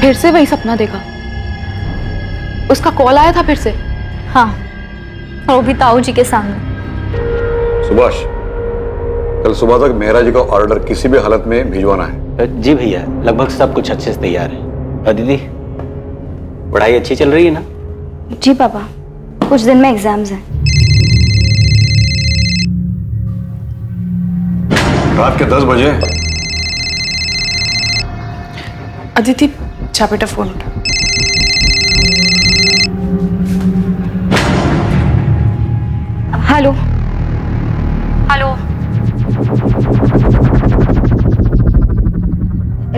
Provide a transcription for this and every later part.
फिर से वही सपना देखा? उसका कॉल आया था फिर से? हाँ, और वो भी ताऊ जी के सामने। सुभाष, कल सुबह तक मेहरा जी का ऑर्डर किसी भी हालत में भिजवाना है। जी भैया, लगभग सब कुछ अच्छे से तैयार है। और दीदी, पढ़ाई अच्छी चल रही है ना? जी पापा, कुछ दिन में एग्जाम्स हैं। रात के 10 बजे। अदिति, जा बेटा फोन उठा। Hello hello.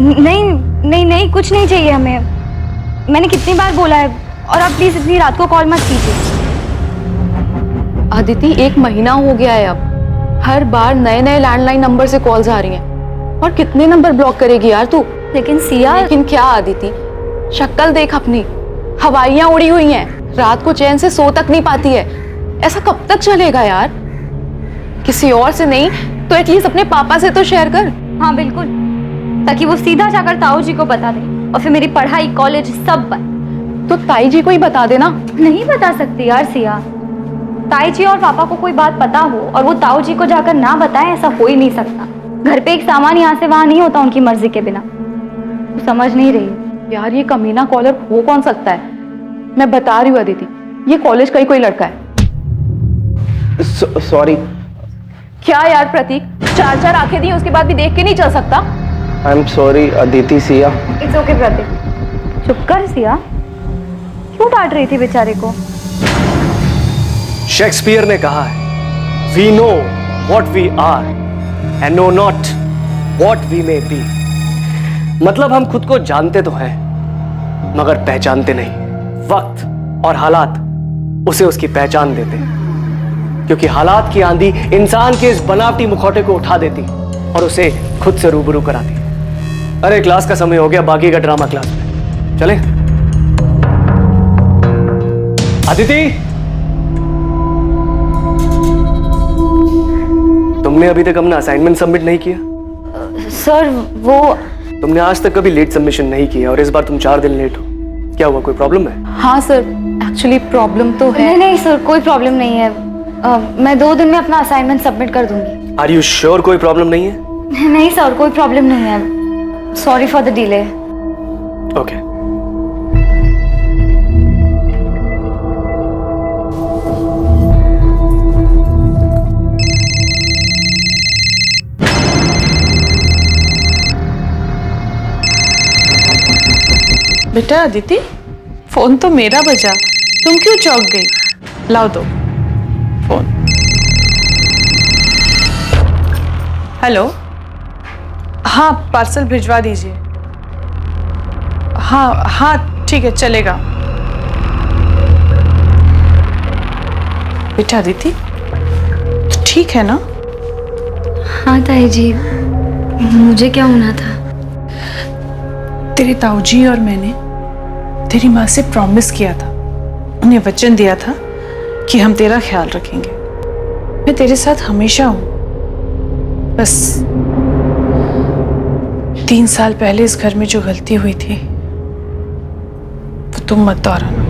नहीं नहीं नहीं, कुछ नहीं चाहिए हमें। मैंने कितनी बार बोला है, और आप प्लीज इतनी रात को कॉल मत कीजिए। अदिति, 1 महीना हो गया है अब। हर बार नए नए लैंडलाइन नंबर से कॉल्स आ रही हैं। और कितने नंबर ब्लॉक करेगी यार तू? लेकिन सिया। लेकिन क्या अदिति, शक्ल देख अपनी, हवाइयां उड़ी हुई हैं, रात को चैन से सो तक नहीं पाती है। ऐसा कब तक चलेगा यार? किसी और से नहीं तो एटलीस्ट अपने पापा से तो शेयर कर। हाँ बिल्कुल, ताकि वो सीधा जाकर ताऊ जी को बता दे, और फिर मेरी पढ़ाई कॉलेज सब बंद। तो ताई जी को ही बता देना। नहीं बता सकती यार सिया। ताई जी और पापा को कोई बात पता हो और वो ताऊ जी को जाकर ना बताएं, ऐसा हो ही नहीं सकता। घर पे एक सामान यहाँ से वहां नहीं होता उनकी मर्जी के बिना। वो समझ नहीं रही है। यार ये कमीना कॉलर हो कौन सकता है? मैं बता रही हूँ अदिति, ये कॉलेज का ही कोई लड़का है। सॉरी। क्या यार प्रतीक, 4 आंखें दी उसके बाद भी देख के नहीं चल सकता? I am sorry Aditi. Siya, it's okay Prateek, चुप कर सिया। क्यों डांट रही थी बेचारे को? शेक्सपियर ने कहा है, we know what we are and know not what we may be. मतलब हम खुद को जानते तो हैं, मगर पहचानते नहीं। वक्त और हालात उसे उसकी पहचान देते हैं, क्योंकि हालात की आंधी इंसान के इस बनावटी मुखौटे को उठा देती और उसे खुद से रूबरू कराती। अरे क्लास का समय हो गया, बाकी का ड्रामा क्लास में। चलें? अदिति, तुमने अभी तक अपना असाइनमेंट सबमिट नहीं किया? सर वो तुमने आज तक कभी लेट सबमिशन नहीं किया और इस बार तुम 4 दिन लेट हो। क्या हुआ, कोई प्रॉब्लम है? हाँ सर, एक्चुअली प्रॉब्लम तो है। नहीं नहीं सर, कोई प्रॉब्लम नहीं है। मैं 2 दिन में अपना असाइनमेंट सबमिट कर दूंगी। आर यू श्योर कोई प्रॉब्लम नहीं है? नहीं सर, कोई प्रॉब्लम नहीं है। Sorry for the delay. Okay. बेटा अदिति, फोन तो मेरा बजा, तुम क्यों चौंक गई? लाओ दो फोन। हेलो, हाँ पार्सल भिजवा दीजिए। हाँ हाँ ठीक है, चलेगा। बेटा अदिति, तो ठीक है ना? हाँ ताई जी, मुझे क्या होना था? तेरे ताऊजी और मैंने तेरी माँ से प्रॉमिस किया था, उन्हें वचन दिया था कि हम तेरा ख्याल रखेंगे। मैं तेरे साथ हमेशा हूं। बस 3 साल पहले इस घर में जो गलती हुई थी वो तुम मत दोहराना।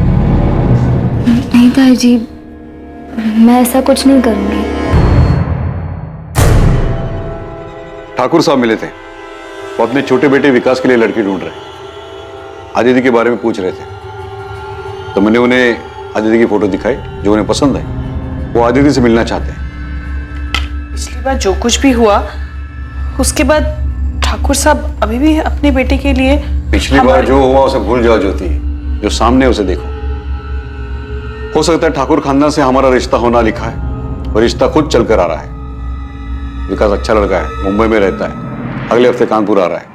नहीं ताई जी, मैं ऐसा कुछ नहीं करूंगी। ठाकुर साहब मिले थे, वो अपने छोटे बेटे विकास के लिए लड़की ढूंढ रहे हैं। आदिति के बारे में पूछ रहे थे, तो मैंने उन्हें आदिति की फोटो दिखाई जो उन्हें पसंद आई। वो आदिति से मिलना चाहते हैं। पिछली बार जो कुछ भी हुआ उसके बाद ठाकुर साहब अभी भी अपने बेटे के लिए पिछली बार जो हुआ उसे भूल जाओ ज्योति, जो सामने उसे देखो। हो सकता है ठाकुर खानदान से हमारा रिश्ता होना लिखा है और रिश्ता खुद चलकर आ रहा है। विकास अच्छा लड़का है, मुंबई में रहता है, अगले हफ्ते कानपुर आ रहा है।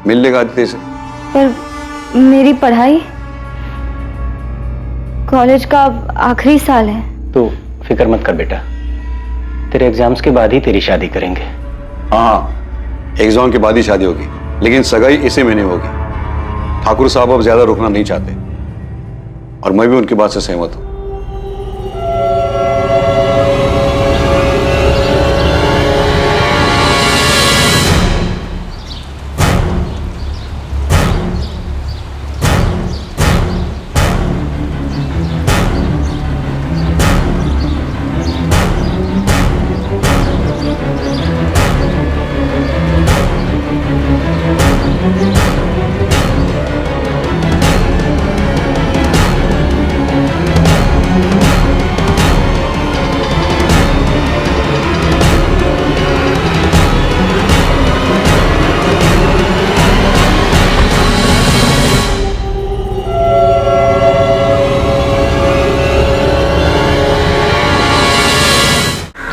मिल लेगा आदित्य से। पर मेरी पढ़ाई, कॉलेज का आखिरी साल है। तो फिक्र मत कर बेटा, तेरे एग्जाम्स के बाद ही तेरी शादी करेंगे। हाँ, एग्जाम के बाद ही शादी होगी, लेकिन सगाई इसी महीने होगी। ठाकुर साहब अब ज्यादा रुकना नहीं चाहते और मैं भी उनकी बात से सहमत हूं।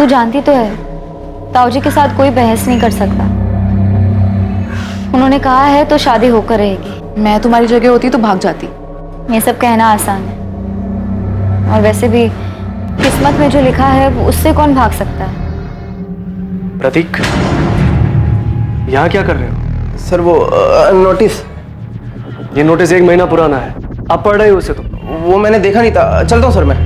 जानती तो है, ताऊ जी के साथ कोई बहस नहीं कर सकता। उन्होंने कहा है तो शादी होकर रहेगी। मैं तुम्हारी जगह होती तो भाग जाती। ये सब कहना आसान है, और वैसे भी किस्मत में जो लिखा है उससे कौन भाग सकता है। प्रतीक, यहाँ क्या कर रहे हो? सर वो नोटिस। ये नोटिस 1 महीना पुराना है, आप पढ़ रहे हो उसे? तो वो मैंने देखा नहीं था, चलता हूँ सर मैं।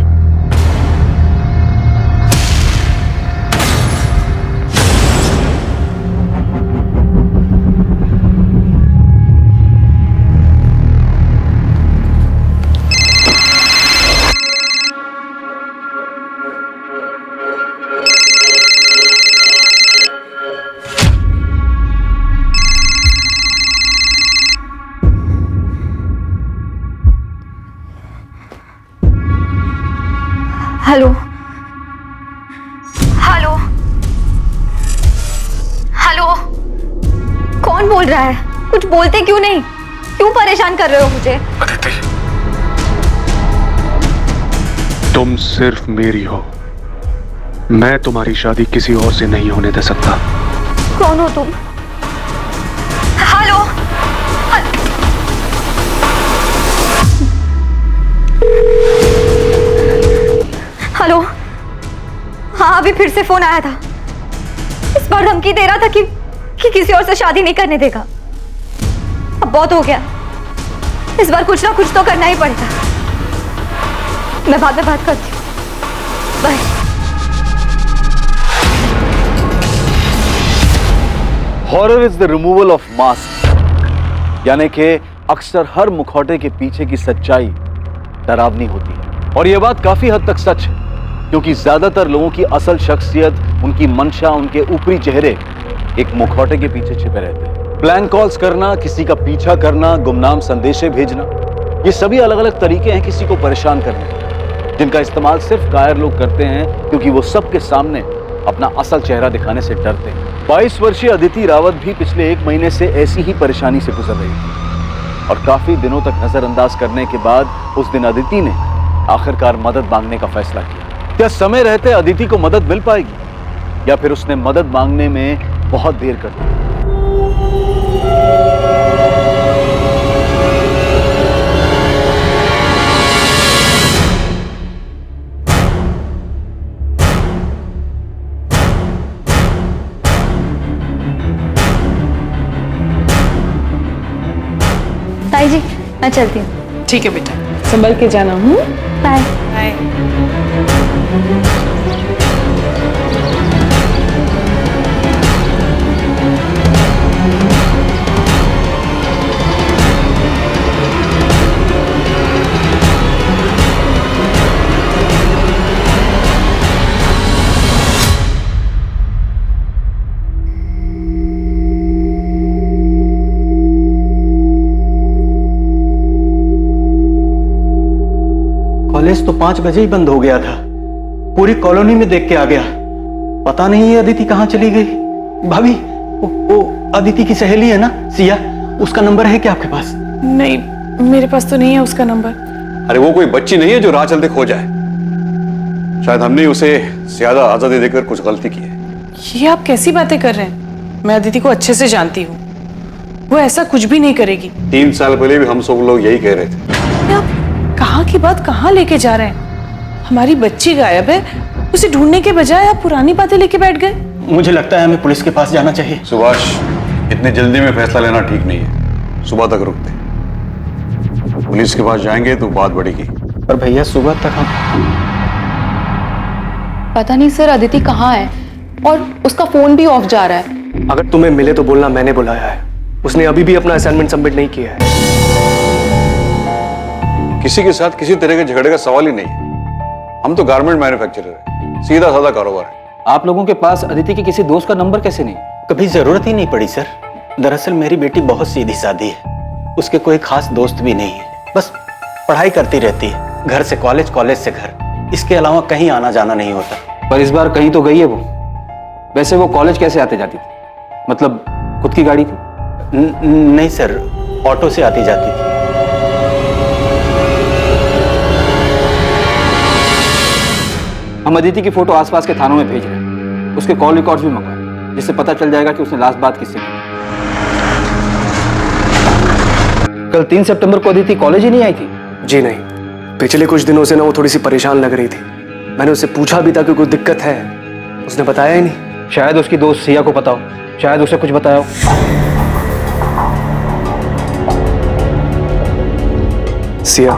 हेलो हेलो हेलो, कौन बोल रहा है? कुछ बोलते क्यों नहीं? क्यों परेशान कर रहे हो मुझे? अदिति, तुम सिर्फ मेरी हो। मैं तुम्हारी शादी किसी और से नहीं होने दे सकता। कौन हो तुम? हेलो हेलो, हाँ अभी फिर से फोन आया था। इस बार धमकी दे रहा था कि किसी और से शादी नहीं करने देगा। अब बहुत हो गया, इस बार कुछ ना कुछ तो करना ही पड़ेगा। मैं बाद में बात करती हूँ, bye. Horror is the removal of mask, यानी कि अक्सर हर मुखौटे के पीछे की सच्चाई डरावनी होती है। और यह बात काफी हद तक सच है, क्योंकि ज्यादातर लोगों की असल शख्सियत, उनकी मंशा, उनके ऊपरी चेहरे एक मुखौटे के पीछे छिपे रहते हैं। प्लान कॉल्स करना, किसी का पीछा करना, गुमनाम संदेशे भेजना, ये सभी अलग अलग तरीके हैं किसी को परेशान करने के, जिनका इस्तेमाल सिर्फ कायर लोग करते हैं, क्योंकि वो सबके सामने अपना असल चेहरा दिखाने से डरते हैं। 22 वर्षीय अदिति रावत भी पिछले 1 महीने से ऐसी ही परेशानी से गुजर रही थी, और काफी दिनों तक नजरअंदाज करने के बाद उस दिन अदिति ने आखिरकार मदद मांगने का फैसला किया। क्या समय रहते अदिति को मदद मिल पाएगी, या फिर उसने मदद मांगने में बहुत देर कर दी? ताई जी, मैं चलती हूँ। ठीक है बेटा, संभल के जाना। बाय। बाय। कॉलेज तो 5 बजे ही बंद हो गया था। पूरी कॉलोनी में देख के आ गया, पता नहीं ये अदिति कहाँ चली गई। भाभी, वो अदिति की सहेली है ना, सिया, उसका नंबर है क्या आपके पास? नहीं, मेरे पास तो नहीं है उसका नंबर। अरे वो कोई बच्ची नहीं है जो राह चलते खो जाए। शायद हमने उसे ज्यादा आजादी देकर कुछ गलती की है। ये आप कैसी बातें कर रहे हैं? मैं अदिति को अच्छे से जानती हूँ, वो ऐसा कुछ भी नहीं करेगी। 3 साल पहले भी हम सब लोग यही कह रहे थे। आप कहाँ की बात कहाँ लेके जा रहे हैं? हमारी बच्ची गायब है, उसे ढूंढने के बजाय आप पुरानी बातें लेके बैठ गए। मुझे लगता है हमें पुलिस के पास जाना चाहिए। सुभाष, इतने जल्दी में फैसला लेना ठीक नहीं है। सुबह तक रुकते, पुलिस के पास जाएंगे तो बात बढ़ेगी। पर भैया, सुबह तक हम... पता नहीं सर अदिति कहाँ है, और उसका फोन भी ऑफ जा रहा है। अगर तुम्हें मिले तो बोलना मैंने बुलाया है। उसने अभी भी अपना असाइनमेंट सबमिट नहीं किया है। किसी के साथ किसी तरह के झगड़े का सवाल ही नहीं है। हम तो गारमेंट मैन्युफैक्चरर है, सीधा साधा कारोबार है। आप लोगों के पास अदिति के किसी दोस्त का नंबर कैसे नहीं? कभी जरूरत ही नहीं पड़ी सर। दरअसल मेरी बेटी बहुत सीधी सादी है, उसके कोई खास दोस्त भी नहीं है। बस पढ़ाई करती रहती है, घर से कॉलेज, कॉलेज से घर, इसके अलावा कहीं आना जाना नहीं होता। पर इस बार कहीं तो गई है वो। वैसे वो कॉलेज कैसे आते जाती थी? मतलब खुद की गाड़ी थी? नहीं सर, ऑटो से आती जाती थी। हम अदिति की फोटो आसपास के थानों में भेज रहे हैं। उसके कॉल रिकॉर्ड्स भी मंगवाए, जिससे पता चल जाएगा कि उसने लास्ट बात किससे की। कल 3 सितंबर को अदिति कॉलेज ही नहीं आई थी? जी नहीं, पिछले कुछ दिनों से ना वो थोड़ी सी परेशान लग रही थी। मैंने उससे पूछा भी था कि कोई दिक्कत है, उसने बताया ही नहीं। शायद उसकी दोस्त सिया को पता हो, शायद उसे कुछ बताया हो। सिया,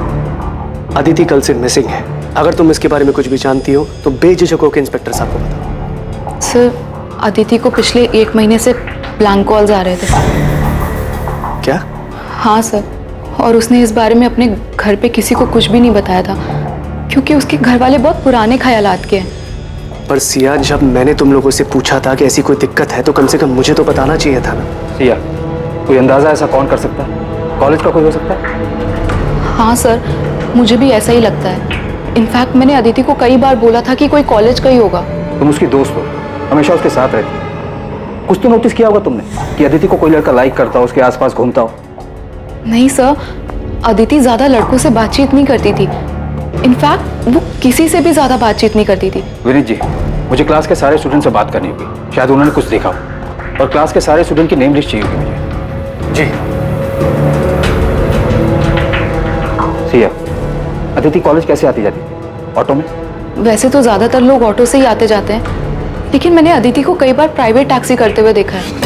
अदिति कल से मिसिंग है। अगर तुम इसके बारे में कुछ भी जानती हो तो बेझिझक होकर इंस्पेक्टर साहब को बताओ। सर, अदिति को पिछले 1 महीने से ब्लैंक कॉल्स आ रहे थे। क्या? हाँ सर, और उसने इस बारे में अपने घर पे किसी को कुछ भी नहीं बताया था, क्योंकि उसके घर वाले बहुत पुराने ख्यालात के हैं। पर सिया, जब मैंने तुम लोगों से पूछा था कि ऐसी कोई दिक्कत है तो कम से कम मुझे तो बताना चाहिए था ना। सिया, कोई अंदाजा ऐसा कौन कर सकता है? कॉलेज का कोई हो सकता है? हाँ सर, मुझे भी ऐसा ही लगता है। इनफैक्ट मैंने अदिति को कई बार बोला था कि कोई कॉलेज का ही होगा। तुम उसकी दोस्त हो, हमेशा उसके साथ रहती हो। कुछ तो नोटिस किया होगा तुमने कि अदिति को कोई लड़का लाइक करता हो, उसके आसपास घूमता हो। नहीं सर, अदिति ज्यादा लड़कों से बातचीत नहीं करती थी। इनफैक्ट वो किसी से भी ज्यादा बातचीत नहीं करती थी। विनीत जी, मुझे क्लास के सारे स्टूडेंट से बात करनी होगी, शायद उन्होंने कुछ देखा हो, और क्लास के सारे स्टूडेंट की नेम लिस्ट चाहिए होगी मुझे। जी। सिया, अदिति कॉलेज कैसे आती जाती? ऑटो में? वैसे तो ज्यादातर लोग ऑटो से ही आते जाते हैं, लेकिन मैंने अदिति को कई बार प्राइवेट टैक्सी करते हुए देखा है।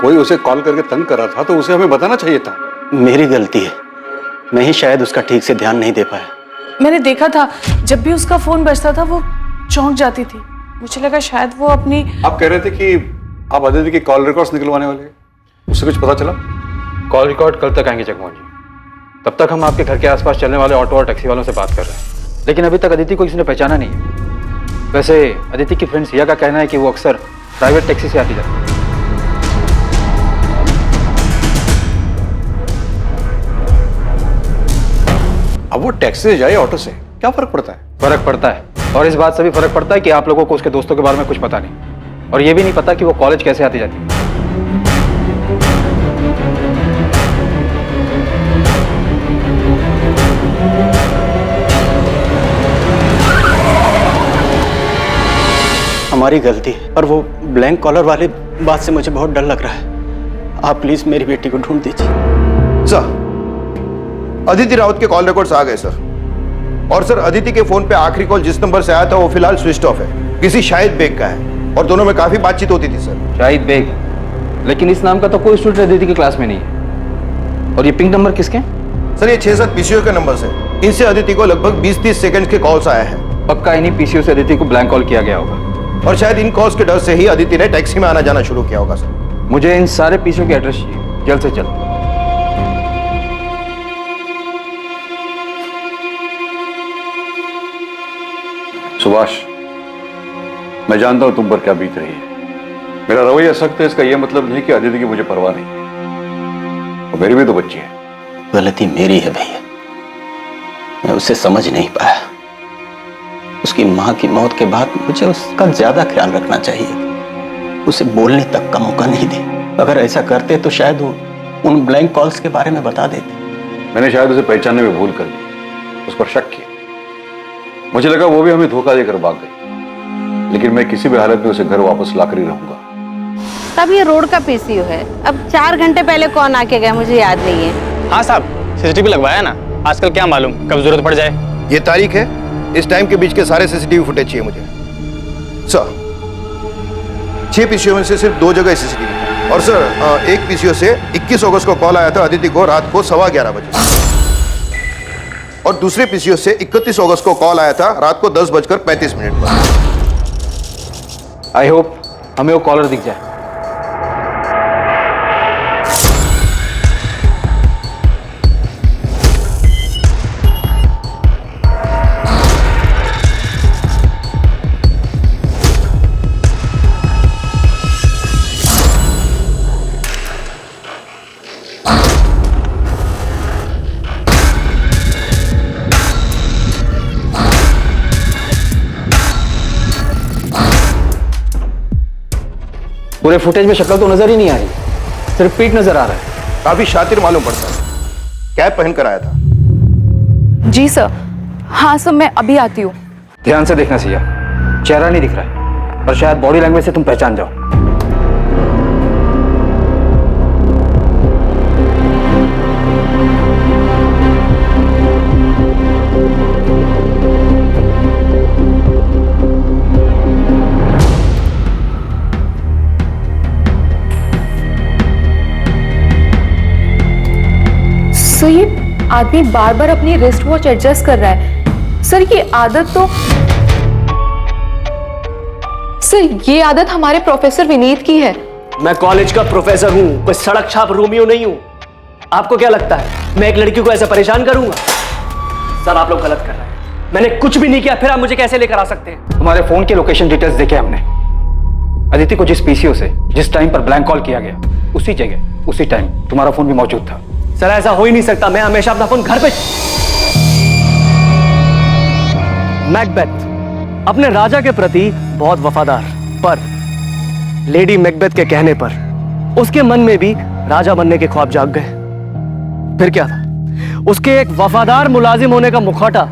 कोई उसे कॉल करके तंग कर रहा था तो उसे हमें बताना चाहिए था। मेरी गलती है, मैं ही शायद उसका ठीक से ध्यान नहीं दे पाया। मैंने देखा था जब भी उसका फोन बजता था वो चौंक जाती थी। मुझे लगा शायद वो अपनी। आप कह रहे थे कि आप अदिति की कॉल रिकॉर्ड्स निकलवाने वाले हैं, उससे कुछ पता चला? कॉल रिकॉर्ड कल तक आएंगे जगमोहन जी। तब तक हम आपके घर के आसपास चलने वाले ऑटो और टैक्सी वालों से बात कर रहे हैं, लेकिन अभी तक अदिति को किसी ने पहचाना नहीं है। वैसे अदिति की फ्रेंड सिया का कहना है कि वो अक्सर प्राइवेट टैक्सी से आती जाती है। अब वो टैक्सी से जाए ऑटो से क्या फर्क पड़ता है? फर्क पड़ता है, और इस बात से भी फर्क पड़ता है कि आप लोगों को उसके दोस्तों के बारे में कुछ पता नहीं, और ये भी नहीं पता कि वो कॉलेज कैसे आती जाती है। हमारी गलती है, और वो ब्लैंक कॉलर वाली बात से मुझे बहुत डर लग रहा है। आप प्लीज मेरी बेटी को ढूंढ दीजिए। सर, अदिति राउत के कॉल रिकॉर्ड्स आ गए सर। और सर, अदिति के फोन पे आखिरी कॉल जिस नंबर से आया था वो फिलहाल स्विच ऑफ है, किसी शाहिद बेग का है, और दोनों में काफी बातचीत होती थी सर। शाहिद बेग? लेकिन इस नाम का तो कोई स्टूडेंट अदिति की क्लास में नहीं है। और ये पिंक नंबर किसके? सर, ये 6-7 पीसीओ के नंबर से। इनसे अदिति को लगभग 20-30 सेकंड के कॉल्स आए हैं। पक्का इन्हीं पीसीओ से अदिति को ब्लैंक कॉल किया गया होगा, और शायद इन कॉल्स के डर से ही अदिति ने टैक्सी में आना जाना शुरू किया होगा सर। मुझे इन सारे पीसीओ के एड्रेस चाहिए, जल्द से जल्द। सुभाष, मैं जानता हूं तुम पर क्या बीत रही है। मेरा रवैया सख्त है, इसका यह मतलब नहीं कि अदिति की मुझे परवाह नहीं है, और मेरी भी तो बच्ची है। गलती मेरी है भैया, मैं उसे समझ नहीं पाया। उसकी मां की मौत के बाद मुझे उसका ज्यादा ख्याल रखना चाहिए, उसे बोलने तक का मौका नहीं दे। अगर ऐसा करते तो शायद वो उन ब्लैंक कॉल्स के बारे में बता देते। मैंने शायद उसे पहचानने में भूल कर दी, उस पर शक किया। मुझे लगा वो भी हमें धोखा देकर भाग गई, लेकिन मैं किसी भी हालत में उसे घर वापस लाकर ही रहूंगा। तब ये रोड का पीसीओ है। अब 4 घंटे पहले कौन आके गया मुझे याद नहीं है। हाँ साहब, सीसीटीवी लगवाया ना, आजकल क्या मालूम कब जरूरत पड़ जाए। ये तारीख है, इस टाइम के बीच के सारे सीसीटीवी फुटेज चाहिए मुझे सर। 6 पीसीओ में से सिर्फ 2 जगह सीसीटीवी है। और सर, एक पीसीओ से 21 अगस्त को कॉल आया था अदिति को रात को 11:15 बजे, और दूसरे पीसीओ से 31 अगस्त को कॉल आया था रात को 10:35 पर। आई होप हमें वो कॉलर दिख जाए। पूरे फुटेज में शक्ल तो नजर ही नहीं आ रही, सिर्फ पीठ नजर आ रहा है। काफी शातिर मालूम पड़ता है। कैप पहन कर आया था। जी सर। हाँ सर, मैं अभी आती हूँ। ध्यान से देखना सिया, चेहरा नहीं दिख रहा है, पर शायद बॉडी लैंग्वेज से तुम पहचान जाओ। सर ये आदमी बार बार अपनी रिस्ट वॉच एडजस्ट कर रहा है। सर ये आदत तो ये आदत हमारे प्रोफेसर विनीत की है। मैं कॉलेज का प्रोफेसर हूँ, कोई सड़क छाप रोमियो नहीं हूँ। आपको क्या लगता है मैं एक लड़की को ऐसे परेशान करूंगा? सर आप लोग गलत कर रहे हैं, मैंने कुछ भी नहीं किया, फिर आप मुझे कैसे लेकर आ सकते हैं? तुम्हारे फोन के लोकेशन डिटेल्स देखे हमने। अदिति को जिस पीसीओ से जिस टाइम पर ब्लैंक कॉल किया गया, उसी जगह उसी टाइम तुम्हारा फोन भी मौजूद था। सर ऐसा हो ही नहीं सकता, मैं हमेशा अपना फोन घर पे। मैकबेथ अपने राजा के प्रति बहुत वफादार, पर लेडी मैकबेथ के कहने पर उसके मन में भी राजा बनने के ख्वाब जाग गए। फिर क्या था, उसके एक वफादार मुलाजिम होने का मुखौटा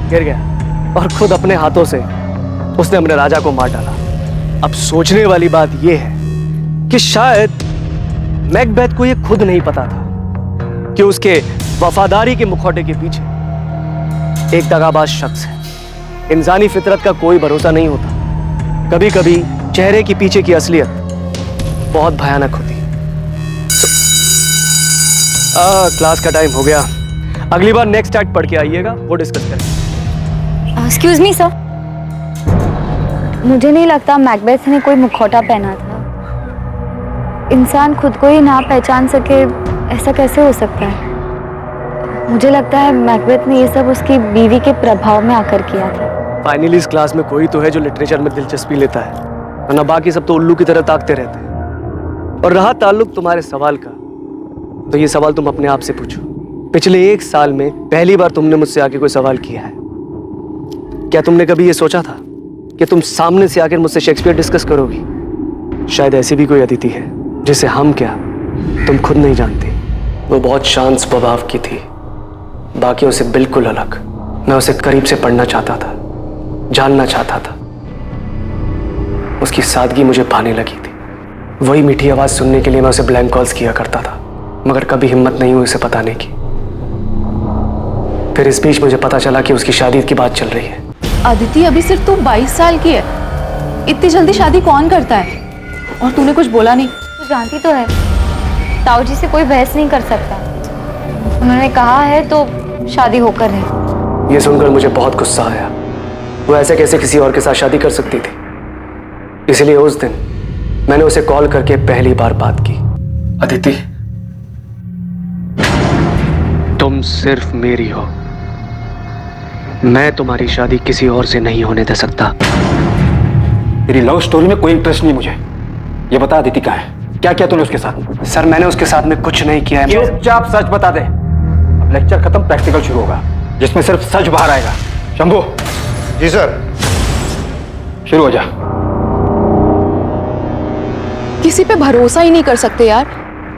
गिर गया और खुद अपने हाथों से उसने अपने राजा को मार डाला। अब सोचने वाली बात यह है कि शायद मैकबेथ को यह खुद नहीं पता था कि उसके वफादारी के मुखौटे के पीछे एक दगाबाज शख्स है। इंसानी फितरत का कोई भरोसा नहीं होता, कभी कभी चेहरे के पीछे की असलियत बहुत भयानक होती है। क्लास का टाइम हो गया, अगली बार नेक्स्ट एक्ट पढ़ के आइएगा, वो डिस्कस करेंगे। एक्सक्यूज मी सर, मुझे नहीं लगता मैकबेथ ने कोई मुखौटा पहना था। इंसान खुद को ही ना पहचान सके, ऐसा कैसे हो सकता है? मुझे लगता है मैकबेथ ने ये सब उसकी बीवी के प्रभाव में आकर किया था। फाइनली इस क्लास में कोई तो है जो लिटरेचर में दिलचस्पी लेता है, वरना बाकी सब तो उल्लू की तरह ताकते रहते हैं। और रहा ताल्लुक तुम्हारे सवाल का, तो ये सवाल तुम अपने आप से पूछो। पिछले 1 साल में पहली बार तुमने मुझसे आके कोई सवाल किया है। क्या तुमने कभी ये सोचा था कि तुम सामने से आकर मुझसे शेक्सपियर डिस्कस करोगी? शायद ऐसी भी कोई अदिति है जिसे हम क्या तुम खुद नहीं जानती। वो बहुत शांत स्वभाव की थी, बाकियों से बिल्कुल अलग। मैं उसे करीब से पढ़ना चाहता था, जानना चाहता था। उसकी सादगी मुझे भाने लगी थी। वही मीठी आवाज सुनने के लिए मैं उसे ब्लैंक कॉल्स किया करता था, मगर कभी हिम्मत नहीं हुई उसे बताने की। फिर इस बीच मुझे पता चला कि उसकी शादी की बात चल रही है। अदिति अभी सिर्फ तू 22 साल की है, इतनी जल्दी शादी कौन करता है? और तूने कुछ बोला नहीं? तू जानती तो है, ताऊ जी से कोई बहस नहीं कर सकता। उन्होंने कहा है तो शादी होकर रहे। ये सुनकर मुझे बहुत गुस्सा आया। वो ऐसे कैसे किसी और के साथ शादी कर सकती थी? इसलिए उस दिन मैंने उसे कॉल करके पहली बार बात की। अदिति, तुम सिर्फ मेरी हो, मैं तुम्हारी शादी किसी और से नहीं होने दे सकता। तेरी लव स्टोरी में कोई इंटरेस्ट नहीं मुझे। ये बता अदिति कहाँ है, क्या किया तूने उसके साथ? सर मैंने उसके साथ में कुछ नहीं किया है। चुपचाप सच बता दे। अब लेक्चर खत्म, प्रैक्टिकल शुरू होगा, जिसमें सिर्फ सच बाहर आएगा। शंभू। जी सर। शुरू हो जा। किसी पे भरोसा ही नहीं कर सकते यार।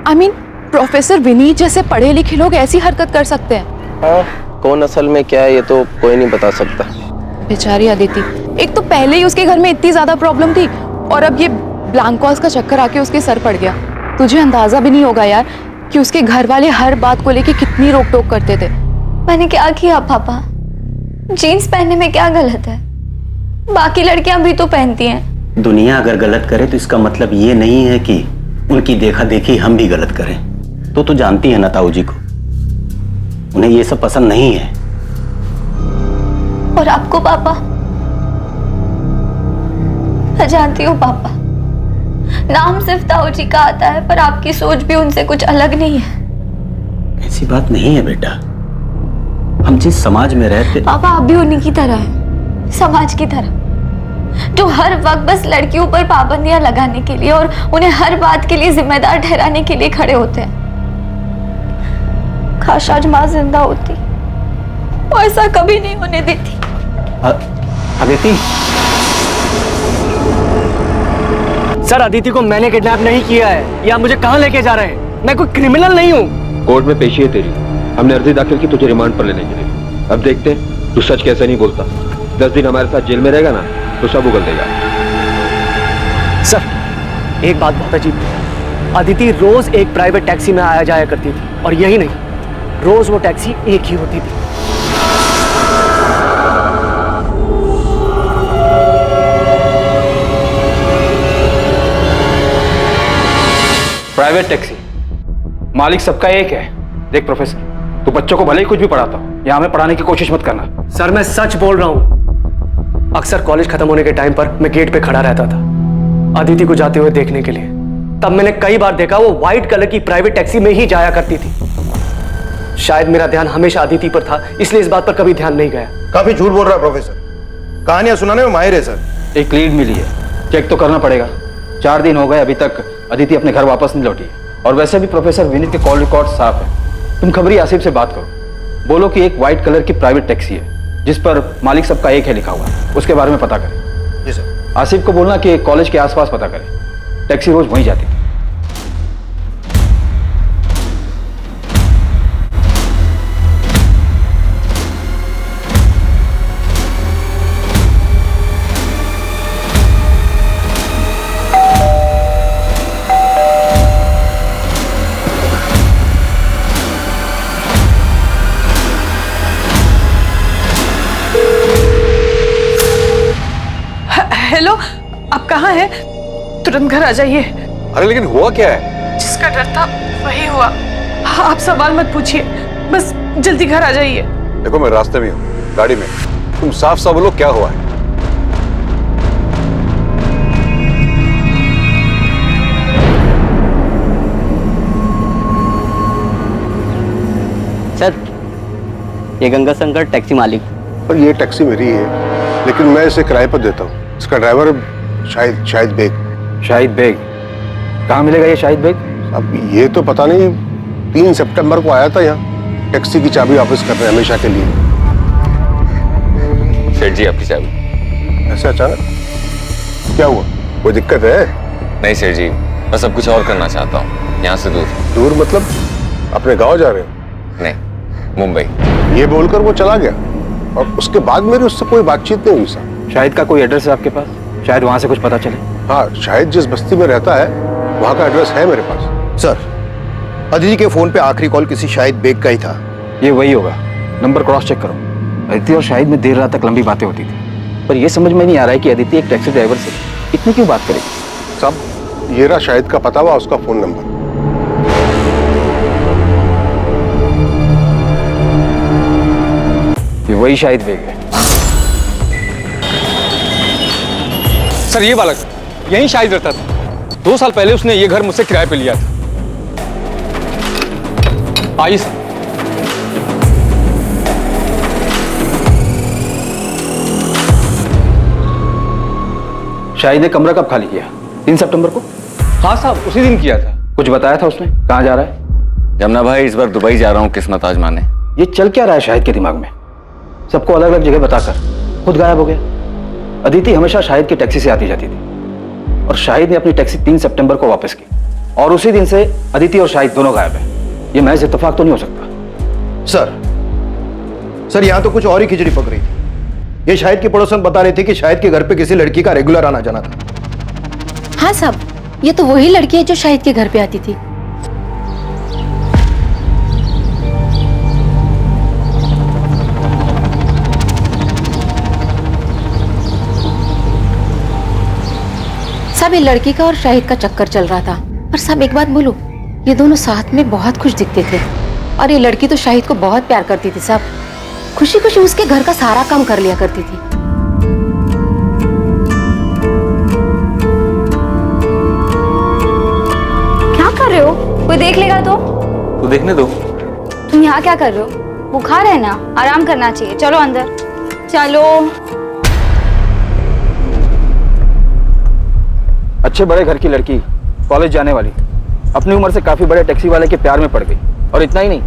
I mean, प्रोफेसर विनीत जैसे पढ़े लिखे लोग ऐसी हरकत कर सकते हैं? हाँ, कौन असल में क्या है ये तो कोई नहीं बता सकता। बेचारी अदिति, एक तो पहले ही उसके घर में इतनी ज्यादा प्रॉब्लम थी, और अब ये ब्लैंक कॉल्स का चक्कर आके उसके सर पड़ गया। तुझे अंदाजा भी नहीं होगा यार कि उसके घर वाले हर बात को लेके कितनी रोक टोक करते थे। मैंने क्या किया पापा? जीन्स पहनने में क्या गलत है? बाकी लड़कियां भी तो पहनती हैं। दुनिया अगर गलत करे तो इसका मतलब ये नहीं है कि उनकी देखा देखी हम भी गलत करें। तो जानती है ना ताऊ जी को, उन्हें ये सब पसंद नहीं है। और आपको पापा? मैं जानती हूँ पापा, नाम सिर्फ ताऊ जी का आता है, पर आपकी सोच भी उनसे कुछ अलग नहीं है। ऐसी बात नहीं है बेटा, हम जिस समाज में रहते। पापा आप भी उन्हीं की तरह हैं, समाज की तरह, जो हर वक्त बस लड़कियों पर पाबंदियां लगाने के लिए और उन्हें हर बात के लिए जिम्मेदार ठहराने के लिए खड़े होते हैं। काश आज माँ जिंदा होती, वो ऐसा कभी नहीं होने देती। अदिति, सर अदिति को मैंने किडनैप नहीं किया है। या मुझे कहाँ लेके जा रहे हैं? मैं कोई क्रिमिनल नहीं हूँ। कोर्ट में पेशी है तेरी, हमने अर्जी दाखिल की तुझे रिमांड पर लेने के लिए। अब देखते हैं तू सच कैसे नहीं बोलता। 10 दिन हमारे साथ जेल में रहेगा ना तो सब उगल देगा। सर एक बात बहुत अजीब है, अदिति रोज एक प्राइवेट टैक्सी में आया जाया करती थी, और यही नहीं, रोज वो टैक्सी एक ही होती थी। प्राइवेट टैक्सी, मालिक सबका एक है। देख प्रोफेसर, तू बच्चों को भले ही कुछ भी पढ़ाता हो, यहाँ हमें पढ़ाने की कोशिश मत करना। सर मैं सच बोल रहा हूं। अक्सर कॉलेज खत्म होने के टाइम पर मैं गेट पे खड़ा रहता था अदिति को जाते हुए देखने के लिए। तब मैंने कई बार देखा वो व्हाइट कलर की प्राइवेट टैक्सी में ही जाया करती थी। शायद मेरा ध्यान हमेशा अदिति पर था, इसलिए इस बात पर कभी ध्यान नहीं गया। काफी झूठ बोल रहा है प्रोफेसर, कहानियां सुनाने में माहिर है सर। एक लीड मिली है, चेक तो करना पड़ेगा। 4 दिन हो गए, अभी तक अदिति अपने घर वापस नहीं लौटी। और वैसे भी प्रोफेसर विनीत के कॉल रिकॉर्ड साफ है। तुम खबरी आसिफ से बात करो, बोलो कि एक व्हाइट कलर की प्राइवेट टैक्सी है जिस पर मालिक सबका एक है लिखा हुआ है, उसके बारे में पता करें। जी सर। आसिफ को बोलना कि कॉलेज के आसपास पता करें, टैक्सी रोज वहीं जाती है। हेलो, आप कहाँ हैं? तुरंत घर आ जाइए। अरे लेकिन हुआ क्या है? जिसका डर था वही हुआ। आप सवाल मत पूछिए, बस जल्दी घर आ जाइए। देखो मैं रास्ते में हूँ, गाड़ी में। तुम साफ साफ बोलो क्या हुआ है? सर ये गंगा शंकर टैक्सी मालिक। पर ये टैक्सी मेरी है, लेकिन मैं इसे किराए पर देता हूँ। इसका ड्राइवर शाहिद बेग। शाहिद बेग? कहाँ मिलेगा ये शाहिद बेग? अब ये तो पता नहीं। 3 सितंबर को आया था यहाँ, टैक्सी की चाबी वापस कर रहे हैं हमेशा के लिए। सेठ जी आपकी चाबी। ऐसे अचानक क्या हुआ? कोई दिक्कत है? नहीं सेठ जी, मैं सब कुछ और करना चाहता हूँ, यहाँ से दूर। दूर मतलब अपने गाँव जा रहे हो? नहीं, मुंबई। ये बोलकर वो चला गया और उसके बाद मेरी उससे कोई बातचीत नहीं हुई सर। शाहिद का कोई एड्रेस है आपके पास? शायद वहां से कुछ पता चले। हाँ, शाहिद जिस बस्ती में रहता है वहां का एड्रेस है मेरे पास। सर अदिति के फोन पे आखिरी कॉल किसी शाहिद बेग का ही था। ये वही होगा, नंबर क्रॉस चेक करो। अदिति और शाहिद में देर रात तक लंबी बातें होती थी, पर यह समझ में नहीं आ रहा है कि अदिति एक टैक्सी ड्राइवर से इतनी क्यों बात करेगी। सब ये रहा शाहिद का पता हुआ, उसका फोन नंबर। ये वही शाहिद बेग है। सर ये बालक यहीं शाहिद रहता था। 2 साल पहले उसने ये घर मुझसे किराए पे लिया था। आइए सर। शाहिद ने कमरा कब खाली किया? 3 सितंबर को? हाँ साहब, उसी दिन किया था। कुछ बताया था उसने? कहाँ जा रहा है? जमुना भाई इस बार दुबई जा रहा हूँ किस्मत आजमाने। ये चल क्या रहा है शाहिद के दिमाग में? सबको अलग अलग जगह बताकर खुद गायब हो गया। अदिति हमेशा शाहिद की टैक्सी से आती जाती थी और शाहिद ने अपनी टैक्सी 3 सितंबर को वापस की, और उसी दिन से अदिति और शाहिद दोनों गायब हैं। ये महज इत्तेफाक तो नहीं हो सकता। सर यहाँ तो कुछ और ही खिचड़ी पक रही थी। ये शाहिद की पड़ोसन बता रही थी कि शाहिद के घर पे किसी लड़की का रेगुलर आना जाना था। हाँ साहब, ये तो वही लड़की है जो शाहिद के घर पे आती थी। सब ये लड़की का और शाहिद का चक्कर चल रहा था। पर सब एक बात बोलूं, ये दोनों साथ में बहुत खुश दिखते थे। और ये लड़की तो शाहिद को बहुत प्यार करती थी साहब। खुशी खुशी उसके घर का सारा काम कर लिया करती थी। क्या कर रहे हो? कोई देख लेगा तो? तो देखने दो। तुम यहाँ क्या कर रहे हो? बुखार है ना, आराम करना चाहिए। चलो अंदर चलो। अच्छे बड़े घर की लड़की, कॉलेज जाने वाली, अपनी उम्र से काफी बड़े टैक्सी वाले के प्यार में पड़ गई। और इतना ही नहीं,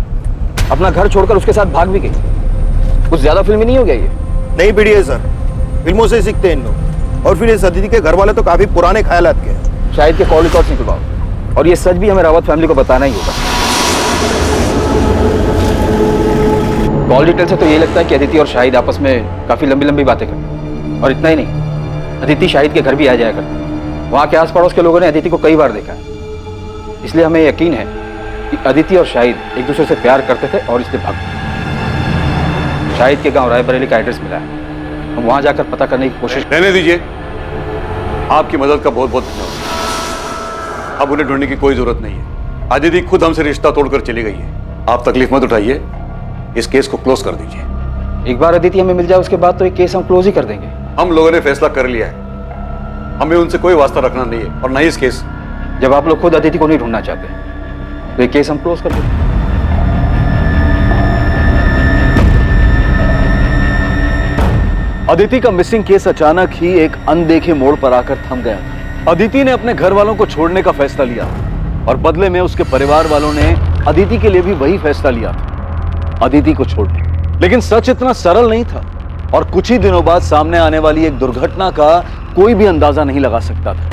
अपना घर छोड़कर उसके साथ भाग भी गई। कुछ ज्यादा फिल्मी नहीं हो गया ये? नई पीढ़ी है सर, फिल्मों से सीखते हैं इन लोग। और फिर इस अदिति के घर वाले तो काफी पुराने ख्यालात के। शाहिद के कॉल रिकॉर्ड्स निकलवाओ, और ये सच भी हमें रावत फैमिली को बताना ही होगा। कॉल डिटेल से तो ये लगता है कि अदिति और शाहिद आपस में काफी लंबी लंबी बातें करते हैं। और इतना ही नहीं, अदिति शाहिद के घर भी आ जाया करती। वहाँ के आस पड़ोस के लोगों ने अदिति को कई बार देखा है, इसलिए हमें यकीन है कि अदिति और शाहिद एक दूसरे से प्यार करते थे और इसलिए भाग गए। शाहिद के गांव रायबरेली का एड्रेस मिला है, हम वहां जाकर पता करने की कोशिश। रहने दीजिए, आपकी मदद का बहुत बहुत धन्यवाद। अब उन्हें ढूंढने की कोई जरूरत नहीं है। अदिति खुद हमसे रिश्ता तोड़कर चली गई है। आप तकलीफ मत उठाइए, इस केस को क्लोज कर दीजिए। एक बार अदिति हमें मिल जाए उसके बाद तो ये केस हम क्लोज ही कर देंगे। हम लोगों ने फैसला कर लिया है, हमें उनसे कोई वास्ता रखना नहीं है, और न ही इस केस। जब आप लोग खुद अदिति को नहीं ढूंढना चाहते तो ये केस हम क्लोज कर देंगे। अदिति का मिसिंग केस अचानक ही एक अनदेखे मोड़ पर आकर थम गया था। अदिति ने अपने घर वालों को छोड़ने का फैसला लिया और बदले में उसके परिवार वालों ने अदिति के लिए भी वही फैसला लिया था, अदिति को छोड़ने। लेकिन सच इतना सरल नहीं था, और कुछ ही दिनों बाद सामने आने वाली एक दुर्घटना का कोई भी अंदाजा नहीं लगा सकता था।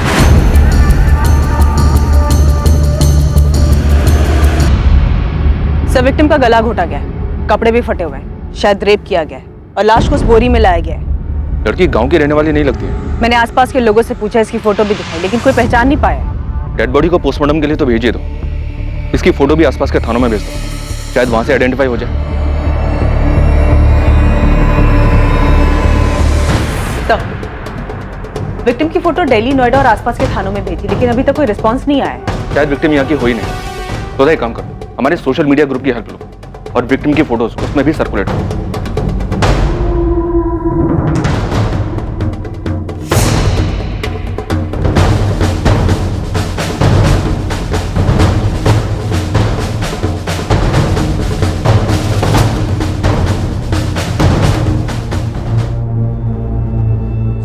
सब विक्टिम का गला घोटा गया है, कपड़े भी फटे हुए हैं, शायद रेप किया गया है और लाश को उस बोरी में लाया गया है। लड़की गांव की रहने वाली नहीं लगती है। मैंने आसपास के लोगों से पूछा, इसकी फोटो भी दिखाई, लेकिन कोई पहचान नहीं पाया। डेड बॉडी को पोस्टमार्टम के लिए तो भेजिए दो, इसकी फोटो भी आसपास के थानों में भेज दो, शायद वहां से आइडेंटिफाई हो जाए। विक्टिम की फोटो दिल्ली, नोएडा और आसपास के थानों में भेजी, लेकिन अभी तक कोई रिस्पांस नहीं आया है। शायद विक्टिम यहाँ की हो ही नहीं। तो एक काम कर दो, हमारे सोशल मीडिया ग्रुप की हेल्प लो और विक्टिम की फोटोज उसमें भी सर्कुलेट करो।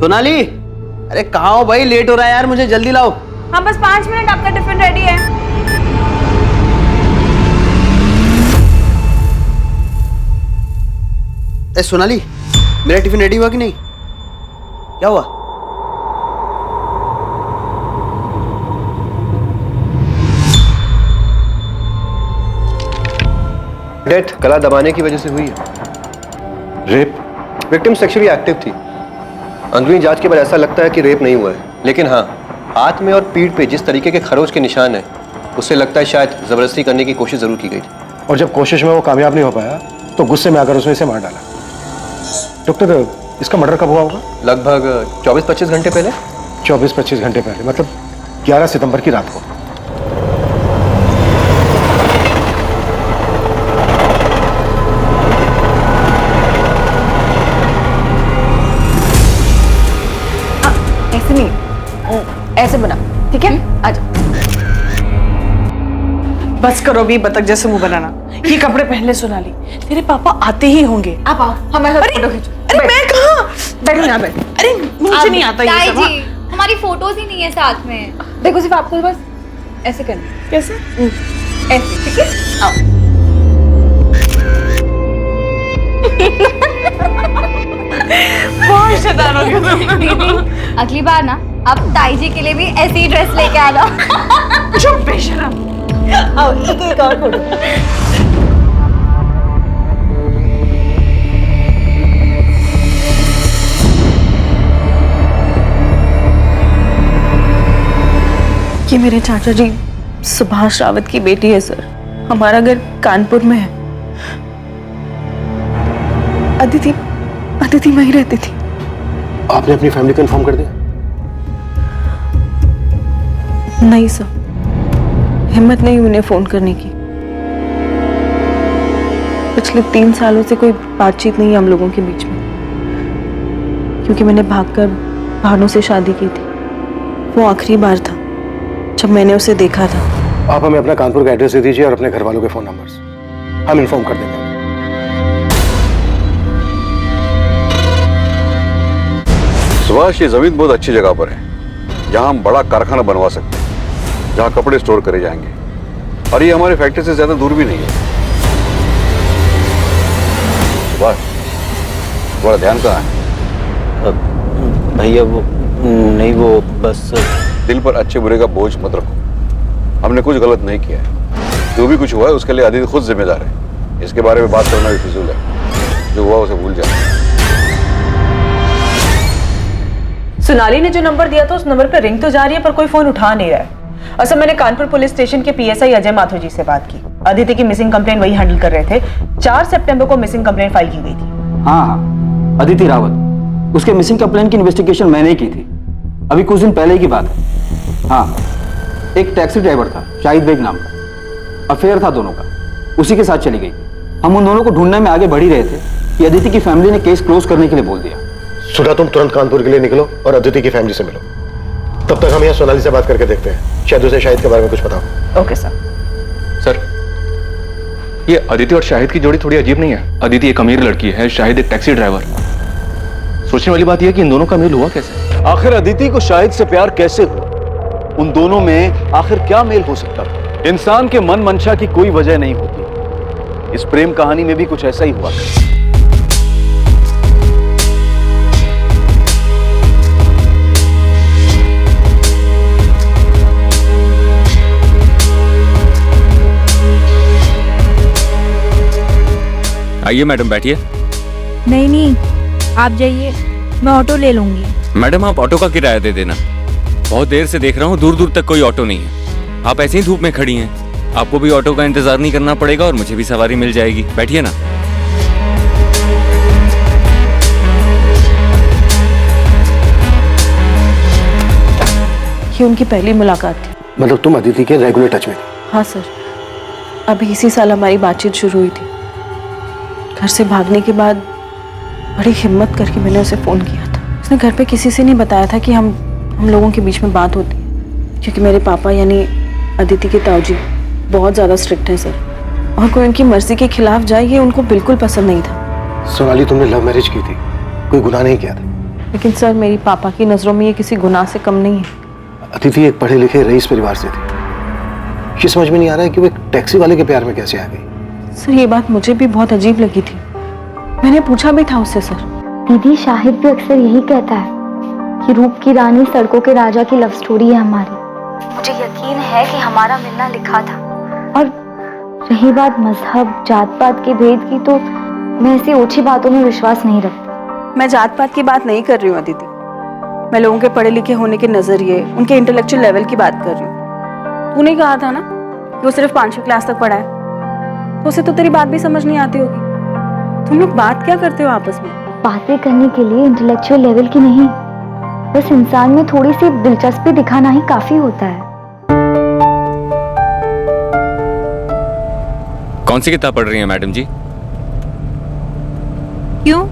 सोनाली, अरे कहाँ हो भाई? लेट हो रहा है यार, मुझे जल्दी लाओ। हाँ बस 5 मिनट, आपका टिफिन रेडी है। ए सोनाली, मेरा टिफिन रेडी हुआ कि नहीं? क्या हुआ? डेथ गला दबाने की वजह से हुई है। रेप? विक्टिम सेक्सुअली एक्टिव थी। अंदरूनी जांच के बाद ऐसा लगता है कि रेप नहीं हुआ है, लेकिन हाँ, हाथ में और पीठ पे जिस तरीके के खरोच के निशान हैं, उससे लगता है शायद जबरदस्ती करने की कोशिश जरूर की गई थी। और जब कोशिश में वो कामयाब नहीं हो पाया तो गुस्से में आकर उसने इसे मार डाला। डॉक्टर, इसका मर्डर कब हुआ होगा? लगभग 24-25 घंटे पहले। 24-25 घंटे पहले, मतलब 11 सितंबर की रात को। ऐसे नहीं, ऐसे बना, ठीक है? आजा। बस करो भी बतख जैसे मुंह बनाना। ये कपड़े पहन ले सोनाली, तेरे पापा आते ही होंगे। आप आओ, हमारे साथ फोटो खींचो। अरे मैं कहाँ? बैठो यहाँ बैठो। अरे मुझे नहीं आता ये सब। जी, हमारी फोटोज ही नहीं है साथ में। देखो, सिर्फ आपको बस ऐसे करना। कैसे? ऐसे, ठीक है? आओ। बहुत शैतान हो गया तुम। अगली बार ना आप ताई जी के लिए भी ऐसी ड्रेस लेके आना। चुप बेशरम। आओ, एक और फोटो। ये मेरे चाचा जी सुभाष रावत की बेटी है सर। हमारा घर कानपुर में है। अदिति वहीं रहती थी। आपने अपनी फैमिली को इन्फॉर्म कर दिया? नहीं सर, हिम्मत नहीं उन्हें फोन करने की। पिछले 3 सालों से कोई बातचीत नहीं है हम लोगों के बीच में, क्योंकि मैंने भागकर भानु से शादी की थी। वो आखिरी बार था जब मैंने उसे देखा था। आप हमें अपना कानपुर का एड्रेस दे दीजिए और अपने घर वालों के फोन नंबर्स, हम इन्फॉर्म कर देंगे। सुभाष, ये जमीन बहुत अच्छी जगह पर है, जहां हम बड़ा कारखाना बनवा सकते हैं, जहां कपड़े स्टोर करे जाएंगे, और ये हमारी फैक्ट्री से ज्यादा दूर भी नहीं है। सुभाष, थोड़ा ध्यान कहाँ है? भैया वो नहीं, वो बस दिल पर अच्छे बुरे का बोझ मत रखो। हमने कुछ गलत नहीं किया है। जो भी कुछ हुआ है उसके लिए अदिति खुद जिम्मेदार है। इसके बारे में बात करना भी फिजूल है। जो हुआ उसे भूल जाओ। सोनाली ने जो नंबर दिया था उस नंबर पर रिंग तो जा रही है पर कोई फोन उठा नहीं रहा है। असल मैंने कानपुर पुलिस स्टेशन के पीएसआई अजय माथुर जी से बात की। अदिति की मिसिंग कंप्लेंट वही हैंडल कर रहे थे। 4 सितंबर को मिसिंग कंप्लेंट फाइल की गई थी। हाँ, अदिति रावत, उसके मिसिंग कंप्लेंट की इन्वेस्टिगेशन मैंने ही की थी। अभी कुछ दिन पहले की बात है। हाँ, एक टैक्सी ड्राइवर था शाहिद बेग नाम का, अफेयर था दोनों का, उसी के साथ चली गई। हम उन दोनों को ढूंढने में आगे बढ़ ही रहे थे कि अदिति की फैमिली ने केस क्लोज करने के लिए बोल दिया। सुधा, तुम तुरंत कानपुर के लिए निकलो और अदिति की फैमिली से मिलो। तब तक हम यहाँ सोनाली से बात करके देखते हैं, शायद उसे शाहिद के बारे में कुछ पता हो। Okay sir. सर, ये अदिति और शाहिद की जोड़ी थोड़ी अजीब नहीं है? अदिति एक अमीर लड़की है, शाहिद एक टैक्सी ड्राइवर। सोचने वाली बात यह है कि इन दोनों का मेल हुआ कैसे? आखिर अदिति को शाहिद से प्यार कैसे हुआ? उन दोनों में आखिर क्या मेल हो सकता था? इंसान के मन मंशा की कोई वजह नहीं होती। इस प्रेम कहानी में भी कुछ ऐसा ही हुआ। आइए मैडम, बैठिए। नहीं, आप जाइए, मैं ऑटो ले लूंगी। मैडम, आप ऑटो का किराया दे देना। बहुत देर से देख रहा हूँ, दूर दूर तक कोई ऑटो नहीं है। आप ऐसे ही धूप में खड़ी हैं। आपको भी ऑटो का इंतजार नहीं करना पड़ेगा और मुझे भी सवारी मिल जाएगी। बैठिए ना। ये उनकी पहली मुलाकात थी। मतलब तुम अदिति के रेगुलर टच में थी? हाँ सर, अभी इसी साल हमारी बातचीत शुरू हुई थी। घर से भागने के बाद बड़ी हिम्मत करके मैंने उसे फ़ोन किया था। उसने घर पे किसी से नहीं बताया था कि हम लोगों के बीच में बात होती, क्योंकि मेरे पापा यानी अदिति के ताऊजी बहुत ज़्यादा स्ट्रिक्ट हैं सर, और कोई उनकी मर्जी के खिलाफ जाए ये उनको बिल्कुल पसंद नहीं था। सोनाली, तुमने लव मैरिज की थी, कोई गुनाह नहीं किया था। लेकिन सर, मेरी पापा की नज़रों में ये किसी गुनाह से कम नहीं है। अदिति एक पढ़े लिखे रईस परिवार से थी। ये समझ में नहीं आ रहा है कि वो एक टैक्सी वाले के प्यार में कैसे आ गई। सर, ये बात मुझे भी बहुत अजीब लगी थी। मैंने पूछा भी था उससे सर। दीदी, शाहिद भी अक्सर यही कहता है कि रूप की रानी सड़कों के राजा की लव स्टोरी है हमारी। मुझे यकीन है कि हमारा मिलना लिखा था। और रही बात मजहब जात पात के भेद की, तो मैं ऐसी ओछी बातों में विश्वास नहीं रखती। मैं जात पात की बात नहीं कर रही हूँ अदिति। मैं लोगों के पढ़े लिखे होने के नजरिए, उनके इंटेलेक्चुअल लेवल की बात कर रही हूँ। तूने कहा था ना कि वो सिर्फ 5वीं क्लास तक पढ़ा है, तो उसे तो तेरी बात भी समझ नहीं आती होगी। तुम लोग बात क्या करते हो आपस में? बातें करने के लिए इंटेलेक्चुअल लेवल की नहीं, बस इंसान में थोड़ी सी दिलचस्पी दिखाना ही काफी होता है। कौन सी किताब पढ़ रही हैं मैडम जी? क्यों?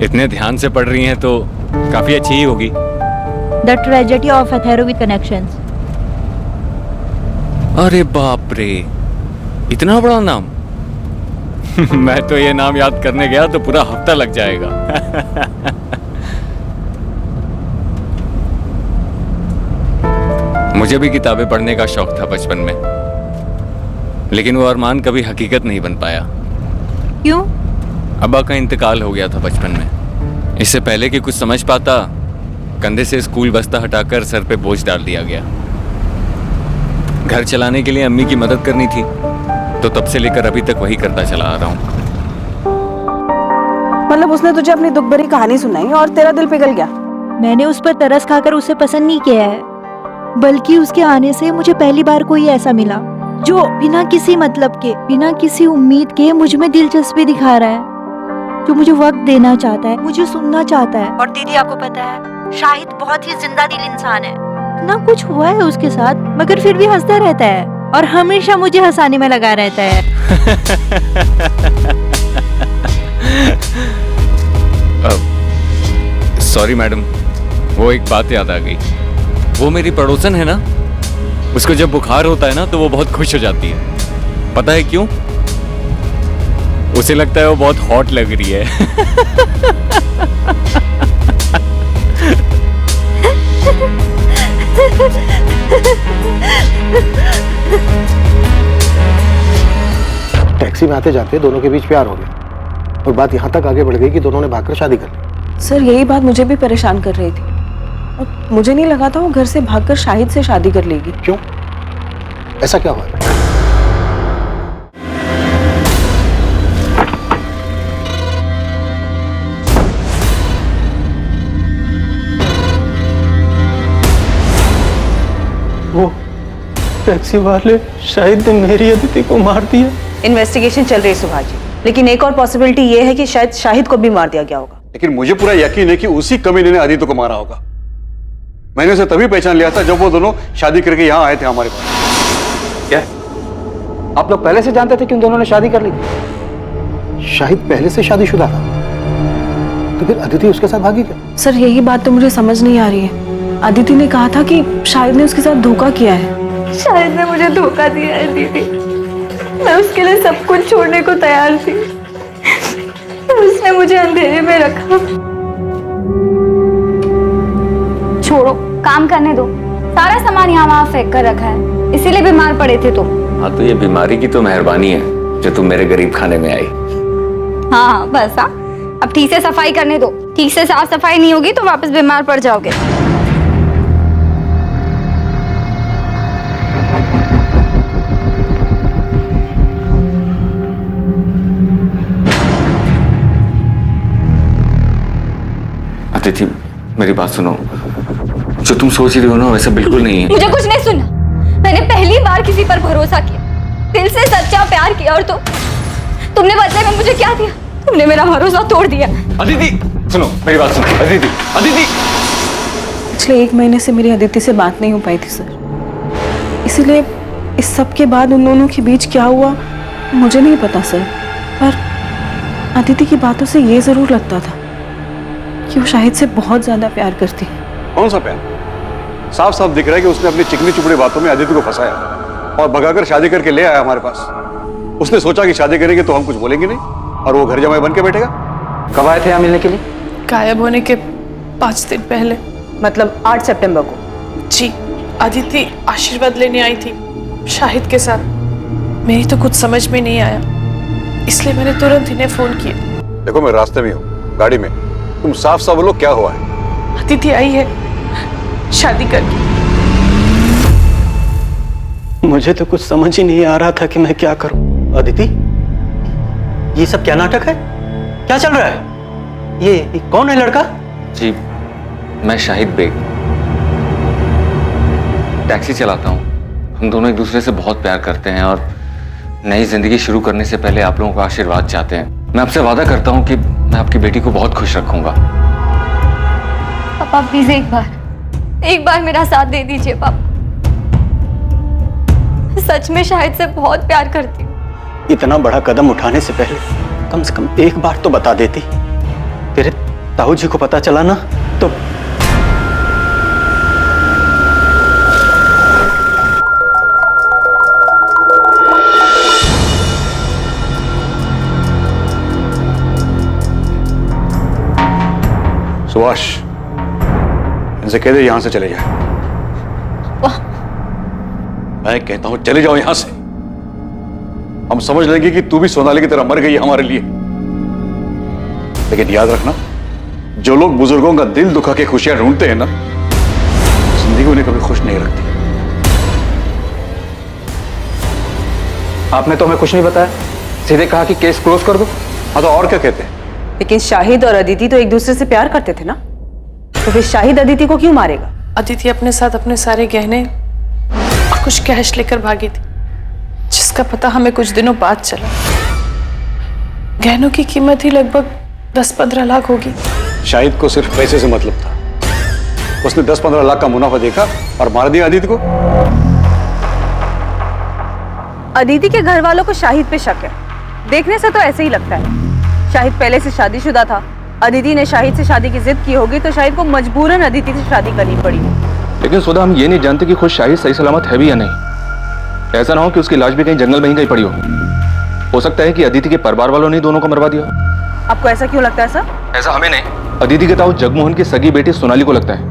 इतने ध्यान से पढ़ रही हैं तो काफी अच्छी ही होगी। The tragedy of Othello with connections. अरे बाप रे, इतना बड़ा नाम! मैं तो ये नाम याद करने गया तो पूरा हफ्ता लग जाएगा। मुझे भी किताबें पढ़ने का शौक था बचपन में, लेकिन वो अरमान कभी हकीकत नहीं बन पाया। क्यों? अब्बा का इंतकाल हो गया था बचपन में। इससे पहले कि कुछ समझ पाता, कंधे से स्कूल बस्ता हटाकर सर पे बोझ डाल दिया गया। घर चलाने के लिए अम्मी की मदद करनी थी, तो तब से लेकर अभी तक वही करता चला आ रहा हूँ। मतलब उसने तुझे अपनी दुख भरी कहानी सुनाई और तेरा दिल पिघल गया? मैंने उस पर तरस खाकर उसे पसंद नहीं किया है, बल्कि उसके आने से मुझे पहली बार कोई ऐसा मिला जो बिना किसी मतलब के, बिना किसी उम्मीद के मुझ में दिलचस्पी दिखा रहा है, जो मुझे वक्त देना चाहता है, मुझे सुनना चाहता है। और दीदी, आपको पता है, शाहिद बहुत ही जिंदा दिल इंसान है। ना कुछ हुआ है उसके साथ, मगर फिर भी हंसता रहता है और हमेशा मुझे हंसाने में लगा रहता है। सॉरी मैडम, वो एक बात याद आ गई। वो मेरी पड़ोसन है ना, उसको जब बुखार होता है ना तो वो बहुत खुश हो जाती है। पता है क्यों? उसे लगता है वो बहुत हॉट लग रही है। टैक्सी में आते जाते दोनों के बीच प्यार हो गया और बात यहाँ तक आगे बढ़ गई कि दोनों ने भागकर शादी कर ली। सर, यही बात मुझे भी परेशान कर रही थी। और मुझे नहीं लगा था वो घर से भागकर शाहिद से शादी कर लेगी। क्यों? ऐसा क्या हुआ? वो टैक्सी वाले शाहिद ने मेरी अदिति को मार दिया। इन्वेस्टिगेशन चल रही है सुभाष जी, लेकिन एक और पॉसिबिलिटी ये है कि शायद शाहिद को भी मार दिया गया होगा। लेकिन मुझे पूरा यकीन है कि उसी कमीने ने अदिति को मारा होगा। मैंने उसे तभी पहचान लिया था जब वो दोनों शादी करके यहाँ आए थे हमारे पास। क्या आप लोग पहले से जानते थे कि उन दोनों ने शादी कर ली थी? शाहिद पहले से शादीशुदा था, तो फिर अदिति उसके साथ भागी क्या? सर यही बात तो मुझे समझ नहीं आ रही है। अदिति ने कहा था कि शाहिद ने उसके साथ धोखा किया है। शाहिद ने मुझे धोखा दिया है दीदी। मैं उसके लिए सब कुछ छोड़ने को तैयार थी, उसने मुझे अंधेरे में रखा। छोड़ो, काम करने दो। सारा सामान यहाँ वहाँ फेंक कर रखा है, इसीलिए बीमार पड़े थे तुम। हाँ तो ये बीमारी की तो मेहरबानी है जो तुम मेरे गरीब खाने में आई। हाँ बस हाँ, अब ठीक से सफाई करने दो। ठीक से साफ सफाई नहीं होगी तो वापस बीमार पड़ जाओगे। अदिति मेरी बात सुनो, जो तुम सोच रही हो ना वैसा बिल्कुल नहीं है। मुझे कुछ नहीं सुनना। मैंने पहली बार किसी पर भरोसा किया, दिल से सच्चा प्यार किया, और तुमने बदले में मुझे क्या दिया? तुमने मेरा भरोसा तोड़ दिया। अदिति सुनो मेरी बात सुनो। अदिति अदिति पिछले 1 महीने से मेरी अदिति से बात नहीं हो पाई थी सर, इसीलिए इस सब के बाद उन दोनों के बीच क्या हुआ मुझे नहीं पता सर। पर अदिति की बातों से ये जरूर लगता था कि वो शाहिद से बहुत ज्यादा प्यार करती है। कौन सा प्यार? साफ साफ दिख रहा है कि उसने अपनी चिकनी चुपड़ी बातों में अदिति को फंसाया और भगाकर शादी करके ले आया हमारे पास। उसने सोचा कि शादी करेंगे तो हम कुछ बोलेंगे नहीं और वो घर जमाई बन के बैठेगा। कब आए थे यहाँ मिलने के लिए? गायब होने के 5 दिन पहले। मतलब 8 सितंबर को? जी, अदिति आशीर्वाद लेने आई थी शाहिद के साथ। मेरी तो कुछ समझ में नहीं आया, इसलिए मैंने तुरंत इन्हें फोन किया। देखो मैं रास्ते में हूँ, गाड़ी में। तुम साफ साफ बोलो क्या हुआ है? अदिति आई है शादी करके। मुझे तो कुछ समझ ही नहीं आ रहा था कि मैं क्या करूं। अदिति, ये सब क्या नाटक है? क्या चल रहा है? ये कौन है लड़का? जी मैं शाहिद बेग, टैक्सी चलाता हूँ। हम दोनों एक दूसरे से बहुत प्यार करते हैं और नई जिंदगी शुरू करने से पहले आप लोगों का आशीर्वाद चाहते हैं। मैं आपसे वादा करता हूँ कि मैं आपकी बेटी को बहुत खुश रखूंगा। पापा प्लीज एक बार मेरा साथ दे दीजिए पापा। सच में शाहिद से बहुत प्यार करती हूँ। इतना बड़ा कदम उठाने से पहले कम से कम एक बार तो बता देती। तेरे ताऊ जी को पता चला ना तो सुभाष, इनसे कह दे यहां से चले जाए। मैं कहता हूं चले जाओ यहां से। हम समझ लेंगे कि तू भी सोनाली की तरह मर गई है हमारे लिए। लेकिन याद रखना, जो लोग बुजुर्गों का दिल दुखा के खुशियां ढूंढते हैं ना, जिंदगी उन्हें कभी खुश नहीं रखती। आपने तो हमें कुछ नहीं बताया, सीधे कहा कि केस क्लोज कर दो। हाँ तो और क्या कहते हैं? लेकिन शाहिद और अदिति तो एक दूसरे से प्यार करते थे ना, तो फिर शाहिद अदिति को क्यों मारेगा? अदिति अपने साथ अपने सारे गहने और कुछ कैश लेकर भागी थी, जिसका पता हमें कुछ दिनों बाद चला। गहनों की कीमत ही लगभग 10-15 लाख होगी। शाहिद को सिर्फ पैसे से मतलब था। उसने 10-15 लाख का मुनाफा देखा और मार दिया अदिति को। अदिति के घर वालों को शाहिद पे शक है। देखने से तो ऐसे ही लगता है। शाहिद पहले से शादीशुदा था। अदिति ने शाहिद से शादी की जिद की होगी तो शाहिद को मजबूरन अदिति से शादी करनी पड़ी। लेकिन सुधा, हम ये नहीं जानते कि खुद शाहिद सही सलामत है भी या नहीं। ऐसा ना हो कि उसकी लाश भी कहीं जंगल में ही कहीं पड़ी हो सकता है कि अदिति के परिवार वालों ने दोनों को मरवा दिया। आपको ऐसा क्यों लगता है सर? ऐसा हमें नहीं, अदिति के ताऊ जगमोहन की सगी बेटी सोनाली को लगता है,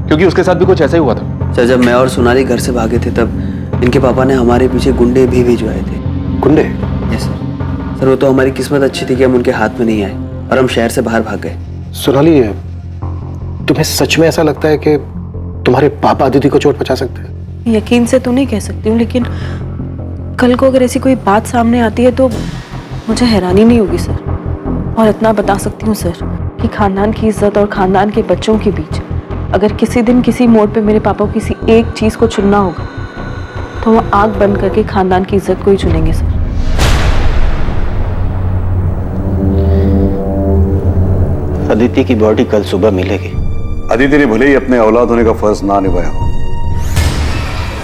क्योंकि उसके साथ भी कुछ ऐसा ही हुआ था। सर जब मैं और सोनाली घर से भागे थे तब इनके पापा ने हमारे पीछे गुंडे भी भिजवाए थे। गुंडे? यस सर, वो तो हमारी किस्मत अच्छी थी कि हम उनके हाथ में नहीं आए और हम शहर से बाहर भाग गए। सोनाली, तुम्हें सच में ऐसा लगता है कि तुम्हारे पापा अदिति को चोट पहुंचा सकते हैं? यकीन से तो नहीं कह सकती हूँ, लेकिन कल को अगर ऐसी कोई बात सामने आती है तो मुझे हैरानी नहीं होगी सर। और इतना बता सकती हूँ सर कि खानदान की इज्जत और खानदान के बच्चों के बीच अगर किसी दिन किसी मोड़ पे मेरे पापा को किसी एक चीज को चुनना होगा तो वो आंख बंद करके खानदान की इज्जत को ही चुनेंगे सर। अदिति की बॉडी कल सुबह मिलेगी। अदिति ने भले ही अपने औलाद होने का फर्ज ना निभाया हो,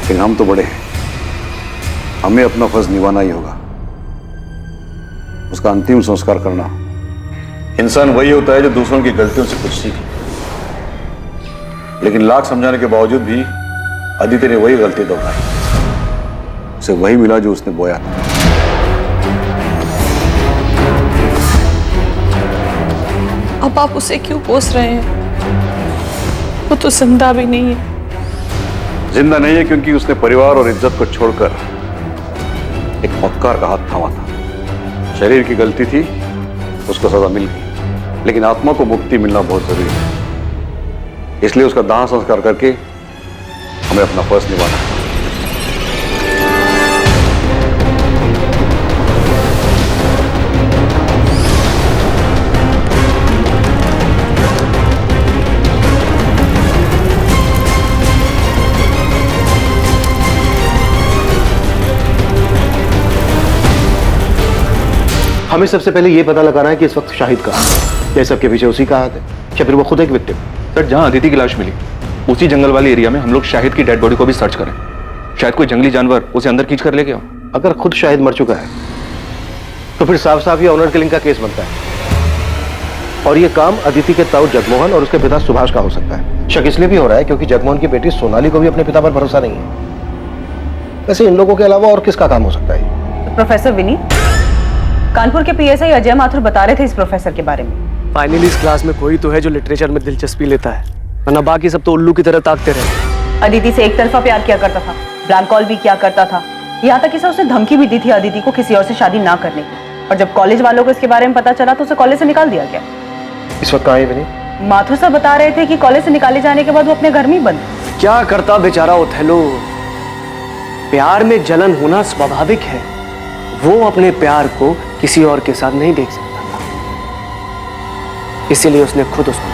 लेकिन हम तो बड़े हैं, हमें अपना फर्ज निभाना ही होगा। उसका अंतिम संस्कार करना। इंसान वही होता है जो दूसरों की गलतियों से कुछ सीखे, लेकिन लाख समझाने के बावजूद भी अदिति ने वही गलती दोहराई। उसे वही मिला जो उसने बोया था। अब आप उसे क्यों कोस रहे हैं? वो तो जिंदा भी नहीं है। जिंदा नहीं है क्योंकि उसने परिवार और इज्जत को छोड़कर एक मक्कार का हाथ थामा था। शरीर की गलती थी, उसको सजा मिल गई, लेकिन आत्मा को मुक्ति मिलना बहुत जरूरी है। इसलिए उसका दाह संस्कार करके हमें अपना फर्ज निभाना है। हमें सबसे पहले ये पता लगाना है कि इस वक्त शाहिद कहाँ है। क्या सबके पीछे उसी का हाथ है या फिर वो खुद एक विक्टिम? सर, जहां अदिति की लाश मिली उसी जंगल वाले एरिया में हम लोग शाहिद की डेड बॉडी को भी सर्च करें। शायद कोई जंगली जानवर उसे अंदर खींच कर ले गया। अगर खुद शाहिद मर चुका है तो फिर साफ साफ ये ऑनर किलिंग का केस बनता है, और ये काम अदिति के ताऊ जगमोहन और उसके पिता सुभाष का हो सकता है। शक इसलिए भी हो रहा है क्योंकि जगमोहन की बेटी सोनाली को भी अपने पिता पर भरोसा नहीं है। वैसे इन लोगों के अलावा और किसका काम हो सकता है? प्रोफेसर विनी, कानपुर के पीएसआई अजय माथुर बता रहे थे इस प्रोफेसर के बारे में। फाइनली इस क्लास में कोई तो है जो लिटरेचर में दिलचस्पी लेता है, वरना बाकी सब तो उल्लू की तरह ताकते रहे। अदिति से एक तरफा प्यार किया करता था, ब्लैंक कॉल भी किया करता था, यहाँ तक कि उसे धमकी भी दी थी अदिति को किसी और से शादी ना करने की। और जब कॉलेज वालों को इसके बारे में पता चला तो उसे कॉलेज से निकाल दिया गया। इस वक्त कहाँ है विनी? माथुर साहब बता रहे थे कि कॉलेज से निकाले जाने के बाद वो अपने घर में ही बंद। क्या करता बेचारा ओथेलो? प्यार में जलन होना स्वाभाविक है। वो अपने प्यार को किसी और के साथ नहीं देख सकता था, इसीलिए उसने खुद उसको।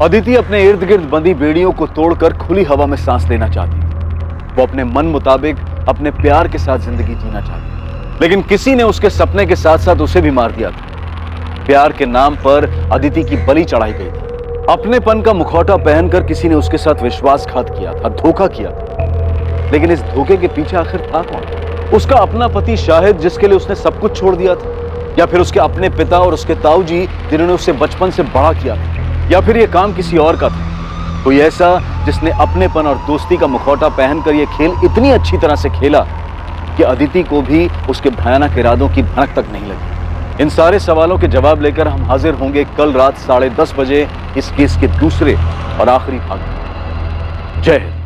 अदिति अपने इर्द गिर्द बंधी बेड़ियों को तोड़कर खुली हवा में सांस लेना चाहती थी। वो अपने मन मुताबिक अपने प्यार के साथ जिंदगी जीना चाहती थी, लेकिन किसी ने उसके सपने के साथ साथ उसे भी मार दिया था। प्यार के नाम पर अदिति की बलि चढ़ाई गई थी। अपनेपन का मुखौटा पहनकर किसी ने उसके साथ विश्वासघात किया था, धोखा किया था। लेकिन इस धोखे के पीछे आखिर था कौन? उसका अपना पति शाहिद, जिसके लिए उसने सब कुछ छोड़ दिया था, या फिर उसके अपने पिता और उसके ताऊ जी जिन्होंने उसे बचपन से बड़ा किया था, या फिर यह काम किसी और का था? कोई ऐसा जिसने अपनेपन और दोस्ती का मुखौटा पहनकर यह खेल इतनी अच्छी तरह से खेला कि अदिति को भी उसके भयानक इरादों की भनक तक नहीं लगी। इन सारे सवालों के जवाब लेकर हम हाजिर होंगे कल रात 10:30 बजे इस केस के दूसरे और आखिरी भाग में। जय हिंद।